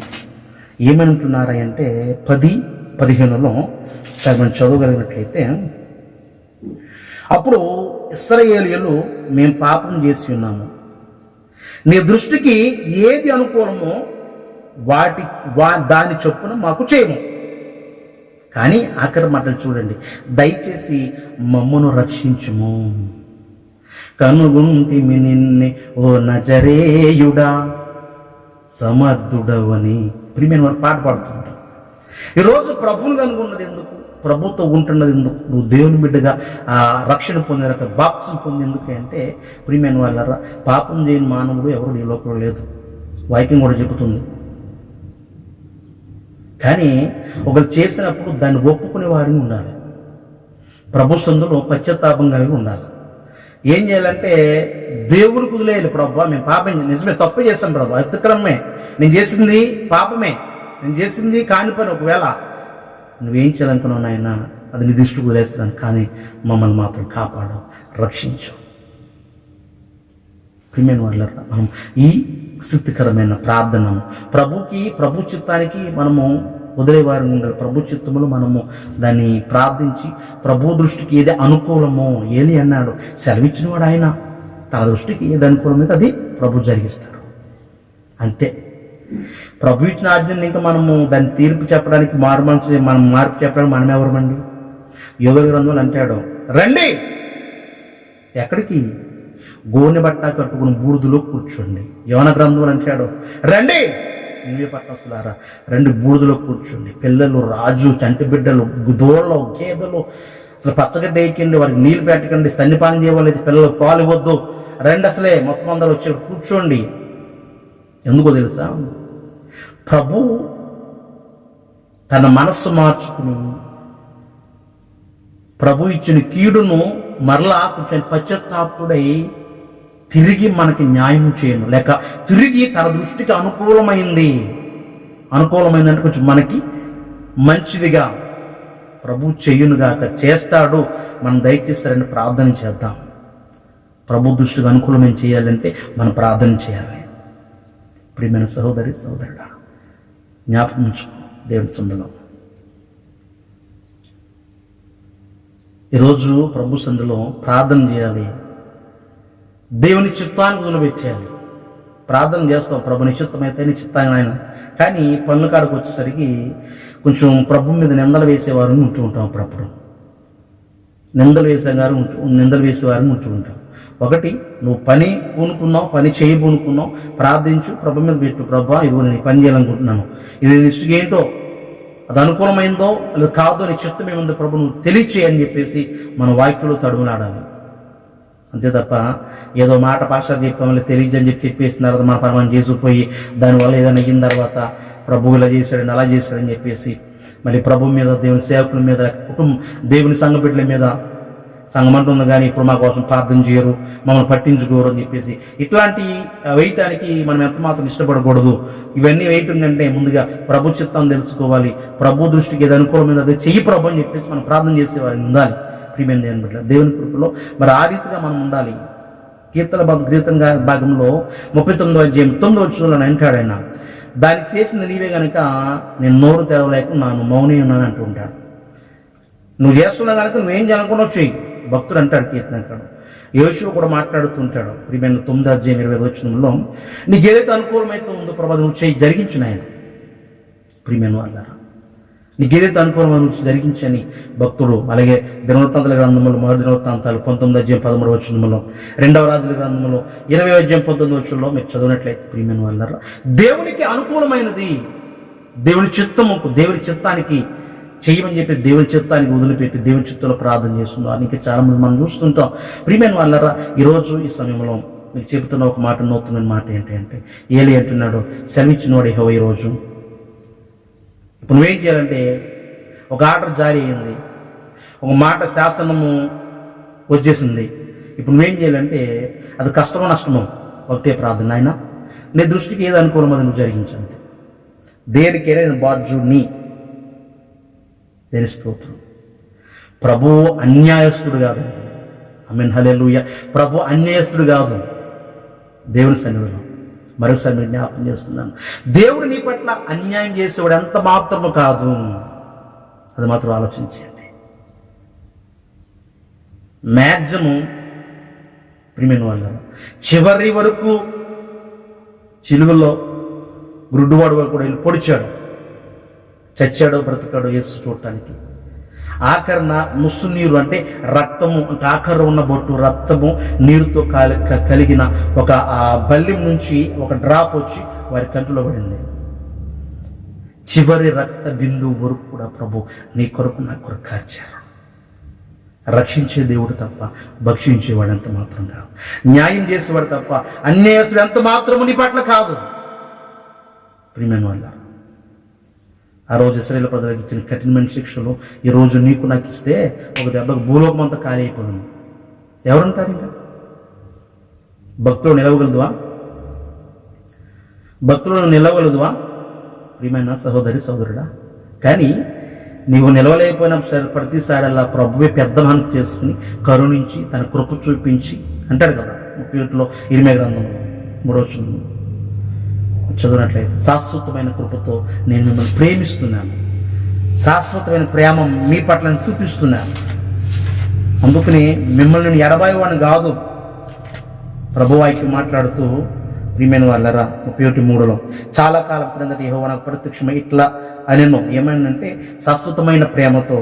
ఏమంటున్నారా అంటే 10-15లో మనం చదవగలిగినట్లయితే, అప్పుడు ఇశ్రాయేలీయులు మేము పాపం చేసి ఉన్నాము, నీ దృష్టికి ఏది అనుకూలమో దాని చొప్పున మాకు చేయము. కానీ ఆఖరి మాటలు చూడండి, దయచేసి మమ్మను రక్షించుము, కనుగొంటిమి నిన్నే ఓ నజరేయుడా సమర్థుడవని. ప్రియమైన వారు పాట పాడుతుంటారు. ఈరోజు ప్రభువును కనుగొన్నది ఎందుకు? ప్రభుతో ఉంటున్నది ఎందుకు? నువ్వు దేవుని బిడ్డగా రక్షణ పొందేరక బాప్సం పొందేందుకు అంటే, ప్రియమైన వాళ్ళ పాపం చేయని మానవుడు ఎవరు ఈ లోకంలో లేదు. వాక్యం కూడా చెబుతుంది. కానీ ఒకరు చేసినప్పుడు దాన్ని ఒప్పుకునే వారిని ఉండాలి. ప్రభు సందులో పశ్చాత్తాపం కలిగి ఉండాలి. ఏం చేయాలంటే దేవుని కుదిలేయాలి. ప్రభు మేము పాపం నిజమే తప్పు చేస్తాం ప్రభు, అతిక్రమే, నేను చేసింది పాపమే, నేను చేసింది కాని పని. ఒకవేళ నువ్వేం చేయాలనుకున్నావు నాయన, అది నీ దృష్టి కుదిలేస్తున్నాను, కానీ మమ్మల్ని మాత్రం కాపాడు, రక్షించు. ప్రియమైన వాళ్ళ మనం ఈ స్థితికరమైన ప్రార్థనను ప్రభు చిత్తానికి మనము వదిలేవారు ఉండాలి. ప్రభు చిత్తములు మనము దాన్ని ప్రార్థించి ప్రభు దృష్టికి ఏది అనుకూలమో, ఏలి అన్నాడు సెలవిచ్చిన వాడు ఆయన, తన దృష్టికి ఏది అనుకూలమైతే అది ప్రభు జరిగిస్తాడు. అంతే. ప్రభు ఇచ్చిన ఆజ్ఞని ఇంకా మనము దాన్ని తీర్పు చెప్పడానికి మనం మార్పు చెప్పడానికి మనం ఎవరమండి? యోగ గ్రంథంలో అంటాడు, రండి ఎక్కడికి? గోనె బట్ట కట్టుకుని బూడిదలో కూర్చోండి. యోన గ్రంథంలో అంటాడు, రండి నీవే పట్టణస్తులారా, రండి బూడిదలో కూర్చోండి. పిల్లలు, రాజు, చంటి బిడ్డలు, దూడలు, గేదెలు, అసలు పచ్చగడ్డ వేయకండి, వారికి నీళ్ళు పెట్టకండి, స్తన్యపానం చేయలేదు, పిల్లలు పాలు ఇవ్వద్దు, రండి అసలే మొత్తం అందరూ వచ్చి కూర్చోండి. ఎందుకో తెలుసా? ప్రభు తన మనస్సు మార్చుకుని ప్రభు ఇచ్చిన కీడును మరలా కొంచెం పశ్చాత్తాపుడై తిరిగి మనకి న్యాయం చేయను, లేక తిరిగి తన దృష్టికి అనుకూలమైందంటే కొంచెం మనకి మంచిదిగా ప్రభు చెయ్యునుగాక, చేస్తాడు, మనం దయచేస్తారని ప్రార్థన చేద్దాం. ప్రభు దృష్టికి అనుకూలమైన చేయాలంటే మనం ప్రార్థన చేయాలి. ప్రియమైన సహోదరి సహోదరుడా, జ్ఞాపకం ఉంచుకో దేవుని సందులో. ఈరోజు ప్రభు సందులో ప్రార్థన చేయాలి. దేవుని చిత్తానికి వదిలిపెట్టేయాలి. ప్రార్థన చేస్తాం, ప్రభు నిశ్చిత్తమైతే నీ చిత్తాన్ని ఆయన. కానీ పనుల కాడకు వచ్చేసరికి కొంచెం ప్రభు మీద నిందలు వేసేవారిని ఉంటూ ఉంటాం. అప్పుడప్పుడు నిందలు వేసేవారిని ఉంటూ ఉంటాం. ఒకటి, నువ్వు పని పూనుకున్నావు, పని చేయి పూనుకున్నావు, ప్రార్థించు, ప్రభు మీద పెట్టు. ప్రభా ఇది నేను పని చేయాలనుకుంటున్నాను, ఇది నిష్ఠకి ఏంటో, అది అనుకూలమైందో లేదా కాదో నీ చిత్తం ఏముందో ప్రభు నువ్వు తెలియచేయని చెప్పేసి మన వాక్యులు తడుములాడాలి. అంతే తప్ప ఏదో మాట పాస్టర్ చెప్పామని తెలియజని చెప్పేసిన తర్వాత మన పని మనం చేసుకుపోయి దానివల్ల ఏదైనా అయిన తర్వాత ప్రభు ఇలా చేశాడని అలా చేశాడని చెప్పేసి మళ్ళీ ప్రభు మీద, దేవుని సేవకుల మీద, దేవుని సంఘ బిడ్డల మీద సంఘం అంటుంది కానీ ఇప్పుడు మా కోసం ప్రార్థన చేయరు, మమ్మల్ని పట్టించుకోరు అని చెప్పేసి ఇట్లాంటి వేయటానికి మనం ఎంత మాత్రం ఇష్టపడకూడదు. ఇవన్నీ వేయటంటే ముందుగా ప్రభు చిత్తాన్ని తెలుసుకోవాలి. ప్రభు దృష్టికి ఏది అనుకూలమైన అదే చెయ్యి ప్రభు అని చెప్పేసి మనం ప్రార్థన చేసేవారు ఉండాలి. ప్రియమైన దేవుని బిడ్డలు, దేవుని కృపలో మరి ఆ రీతిగా మనం ఉండాలి. కీర్తన భాగంలో 39వ అధ్యాయం 9వ వచనంలో అంటాడు ఆయన, దానికి చేసింది నీవే కనుక నేను నోరు తెరవలేకున్నాను, మౌని ఉన్నాను అంటూ ఉంటాడు. నువ్వు చేస్తున్నా కనుక నువ్వేం చేయాలనుకున్నావు చెయ్యి, భక్తుడు అంటాడు, కీర్తనకాడు. యోషువ కూడా మాట్లాడుతూ ఉంటాడు. ప్రియమైన 9వ అధ్యాయం 20వ వచనంలో, నీకు ఏదైతే అనుకూలమైతే ఉందో ప్రభు నువ్వు చేయి, జరిగించిన ఆయన. ప్రియమైన వాళ్ళారా, నీకు ఏదైతే అనుకూలమైన నుంచి జరిగించని భక్తుడు, అలాగే దినవృత్తాంతాల గ్రంథంలో మొదటి దినవృత్తాంతాలు 19:13 రెండవ రాజుల గ్రంథంలో 20:19 మీరు చదివినట్లయితే ప్రియమైన వాళ్ళారా, దేవునికి అనుకూలమైనది, దేవుని చిత్తముకు, దేవుని చిత్తానికి చేయమని చెప్పి దేవుని చిత్తానికి వదిలిపెట్టి దేవుని చిత్తంలో ప్రార్థన చేస్తున్నారు. ఇంకా చాలా మంది మనం చూస్తుంటాం. ప్రియమైన వాళ్ళారా, ఈరోజు ఈ సమయంలో మీకు చెబుతున్న ఒక మాట, నూతన మాట ఏంటంటే, ఏలి అంటున్నాడు, సెలవిచ్చినవాడు యెహోవా. ఈరోజు ఇప్పుడు నువ్వేం చేయాలంటే, ఒక ఆర్డర్ జారీ అయ్యింది, ఒక మాట శాసనము వచ్చేసింది. ఇప్పుడు నువ్వేం చేయాలంటే, అది కష్టమో నష్టమో ఒకటే ప్రార్థన, ఆయన నీ దృష్టికి ఏది అనుకూలమో అది నువ్వు జరిగించంతే. దేనికైనా నేను బాధ్యుడిని. దేని స్తోత్రం. ప్రభువు అన్యాయస్తుడు కాదండి. ఆమేన్, హల్లెలూయా. ప్రభు అన్యాయస్తుడు కాదు. దేవుని సన్నిధిలో మరొకసారి మీరు జ్ఞాపకం చేస్తున్నాను, దేవుడు నీ పట్ల అన్యాయం చేసేవాడు ఎంత మాత్రము కాదు. అది మాత్రం ఆలోచించండి. మ్యాక్సిమం ప్రియమైన వాళ్ళ చివరి వరకు చిలువలో గుడ్డువాడు వరకు కూడా వెళ్ళి పొడిచాడు, చచ్చాడో బ్రతకాడో యేసు చూడటానికి. ఆఖరణ ముస్సు నీరు అంటే రక్తము, అంటే ఆఖరణ ఉన్న బొట్టు రక్తము నీరుతో కలిగిన ఒక బల్యం నుంచి ఒక డ్రాప్ వచ్చి వారి కంటిలో పడింది. చివరి రక్త బిందువు వరకు కూడా ప్రభు నీ కొరకు నా కొరకు కార్చారు. రక్షించే దేవుడు తప్ప భక్షించేవాడు ఎంత మాత్రం కాదు. న్యాయం చేసేవాడు తప్ప అన్యాయస్తుడు ఎంత మాత్రము నీ పట్ల కాదు. ప్రియమైన వాళ్ళ, ఆ రోజు ఇశ్రాయేలు ప్రజలకు ఇచ్చిన కఠినమైన శిక్షలు ఈరోజు నీకు నాకు ఇస్తే ఒక దెబ్బకు భూలోకం అంతా ఖాళీ అయిపోయింది. ఎవరుంటారు ఇంకా? భక్తులు నిలవగలదువా? భక్తులను నిలవగలదువా? ప్రియమైన సహోదరి సహోదరుడా, కానీ నీవు నిలవలేకపోయిన ప్రతిసారి ప్రభువే పెద్దమానం చేసుకుని కరుణించి తన కృప చూపించి అంటాడు కదా 31 ఇర్మీయా గ్రంథంలో 3వ వచనం చదివినట్లయితే, శాశ్వతమైన కృపతో నేను మిమ్మల్ని ప్రేమిస్తున్నాను, శాశ్వతమైన ప్రేమ మీ పట్ల చూపిస్తున్నాను, అందుకని మిమ్మల్ని నేను ఎడబాయివాడిని కాదు. ప్రభువాకి మాట్లాడుతూ ప్రియమైన వాళ్ళరా 31:3 చాలా కాలం క్రిందట యెహోవా నాకు ప్రత్యక్షమై ఇట్లా అనెను, ఏమైందంటే శాశ్వతమైన ప్రేమతో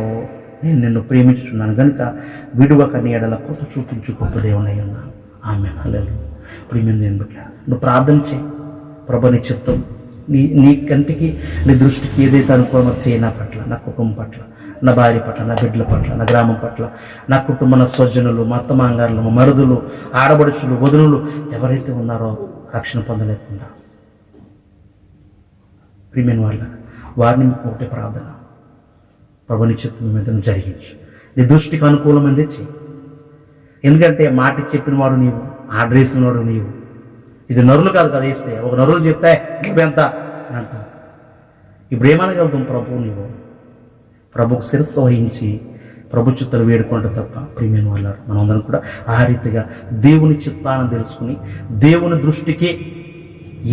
నేను నిన్ను ప్రేమించుతున్నాను కనుక విడువక నీ ఎడల కృప చూపించు గొప్ప దేవునై ఉన్నాను. ఆమేన్, హల్లెలూయా. ప్రియమైన దేవుని బిడ్డ, నువ్వు ప్రార్థన చేయి. ప్రభు నీ చిత్తం, నీ కంటికి నీ దృష్టికి ఏదైతే అనుకూలమో చేయి. నా పట్ల, నా కుటుంబం పట్ల, నా భార్య పట్ల, నా బిడ్డల పట్ల, నా గ్రామం పట్ల, నా కుటుంబ, నా స్వజనులు, మా అత్తమాంగారులు, మా మరుదులు, ఆడబడుచులు, వదునులు ఎవరైతే ఉన్నారో రక్షణ పొందలేకుండా, ప్రియమైన వాళ్ళ వారిని మీకు ఒకటే ప్రార్థన, ప్రభు నీ చిత్తం మీద జరిగించు. నీ దృష్టికి అనుకూలమైనది చెయ్యి. ఎందుకంటే మాట చెప్పిన వాడు నీవు, ఆర్డర్ వేసిన వాడు నీవు. ఇది నరులు కాదు కదా వేస్తే, ఒక నరులు చెప్తే నువ్వెంత అని అంటావు. ఇప్పుడు ఏమనగలుగుతాం? ప్రభువు నీవు ప్రభుకు శిరస్సు వహించి ప్రభు చిత్తాలు వేడుకుంటే తప్ప. ప్రియమైన వాళ్ళ మనందరం కూడా ఆ రీతిగా దేవుని చిత్తాన్ని తెలుసుకుని దేవుని దృష్టికి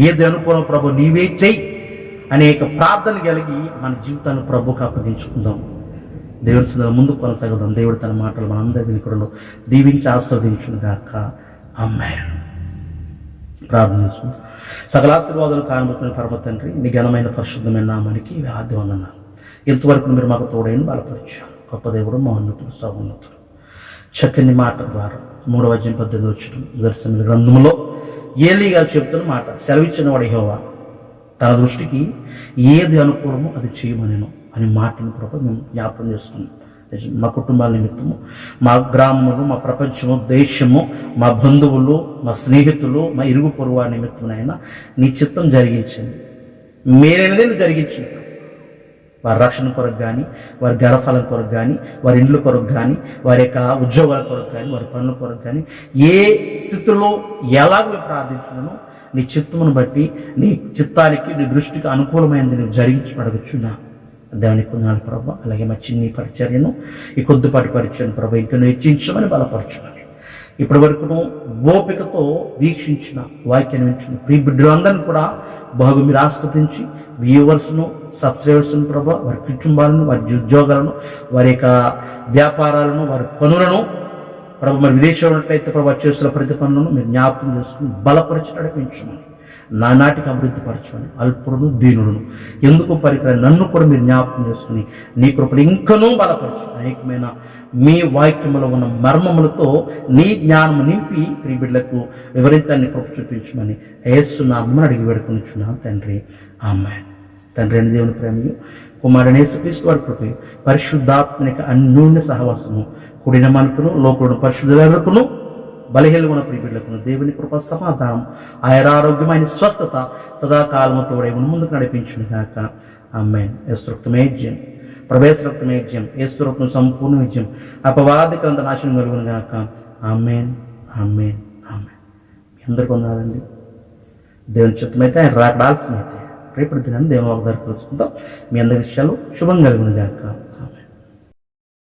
ఏది అనుకూలం ప్రభు నీవే చెయ్యి అనేక ప్రార్థన కలిగి మన జీవితాన్ని ప్రభుకు అప్పగించుకుందాం. దేవుని సన్నిధిలో ముందుకు కొనసాగుదాం. దేవుడు తన మాటలు మనందరి వినికిడిలో దీవించి ఆస్వాదించుగాక. ఆమేన్. ప్రార్థన చేసుకుందాం. సకల ఆశీర్వాదాలు కానుకునే పరమ తండ్రి, నీ ఘనమైన పరిశుద్ధమైన నామానికి వేలాది వందనాలు. ఇంతవరకు మీరు మాకు తోడైన బలపరిచారు. గొప్ప దేవుడు, మహోన్నతుడు, సర్వోన్నతుడు. చక్కని మాట ద్వారా 3:18 దర్శన గ్రంథంలో ఏలీ గారు చెప్తున్న మాట, సెలవిచ్చిన వాడు యెహోవా తన దృష్టికి ఏది అనుకూలమో అది చేయమనేను అనే మాటని ప్రభు మేము జ్ఞాపకం చేస్తున్నాం. మా కుటుంబాల నిమిత్తము, మా గ్రామములు, మా ప్రపంచము, దేశము, మా బంధువులు, మా స్నేహితులు, మా ఇరుగు పొరుగు వారి నిమిత్తమునైనా నీ చిత్తం జరిగించండి. మీరైనదే జరిగించండి. వారి రక్షణ కొరకు కానీ, వారి గర్భఫలం కొరకు కానీ, వారి ఇండ్ల కొరకు కానీ, వారి యొక్క ఉద్యోగాల కొరకు కానీ, వారి పనుల కొరకు కానీ, ఏ స్థితిలో ఎలాగ ప్రార్థించున్నానో నీ చిత్తమును బట్టి, నీ చిత్తానికి, నీ దృష్టికి అనుకూలమైనది నువ్వు జరిగించి అడుగుచున్నా. దేవునికి కొందనాలు ప్రభు. అలాగే మా చిన్ని పరిచర్యను, ఈ కొద్దిపాటి పరిచర్యను ప్రభు ఇంకా హెచ్చించమని బలపరచుమని ఇప్పటి వరకును ఓపికతో వీక్షించిన వాక్యాన్ని వింటున్న ప్రియ బిడ్డలందరినీ కూడా బాగా మీరు ఆస్వాదించి వ్యూవర్స్ను, సబ్స్క్రైబర్స్ను ప్రభు, వారి కుటుంబాలను, వారి ఉద్యోగాలను, వారి యొక్క వ్యాపారాలను, వారి పనులను ప్రభు, మరి విదేశంలో ఉన్నట్లయితే ప్రభు చేస్తున్న ప్రతి పనులను మీరు జ్ఞాపకం చేసుకుని బలపరిచి నడిపించమని నానాటికి అభివృద్ధి పరచమని, అల్పుడును దీనుడును ఎందుకు పరికరం నన్ను కూడా మీరు జ్ఞాపకం చేసుకుని నీ కృపలు ఇంకనూ బలపరచు. అనేకమైన మీ వాక్యములో ఉన్న మర్మములతో నీ జ్ఞానం నింపి ప్రియ బిడ్డలకు వివరించాలని కృప చూపించమని యేసు నామమున అడిగి వేడుకొనుచున్నాను తండ్రి, ఆమేన్. తండ్రి అయిన దేవుని ప్రేమయు, కుమారుడైన యేసుక్రీస్తు వారి కృపయు, పరిశుద్ధాత్మనిక అన్యోన్య సహవాసము కూడిన మనకును లోకులను పరిశుద్ధులకును బలహీనమైన ప్రియ బిడ్డలకును దేవుని కృప సమాధానం ఆయురారోగ్యమైన స్వస్థత సదాకాలము తోడై ముందుకు నడిపించును గాక. ఆమేన్. యేసు రక్తమే జయం, ప్రవేశ రక్తమే జయం, యేసు రక్తం సంపూర్ణ విజయం, అపవాదికంత నాశనం కలుగును గాక. ఆమేన్, ఆమేన్, ఆమేన్. మీ అందరికీ ఉన్నారండి. దేవుని చిత్తమైతే ఆయన రాకడాల్సినైతే రేపటి దినాన్ని దేవుని వాగ్దానం కలుసుకుందాం. మీ అందరి విషయాలు శుభం కలుగును గాక.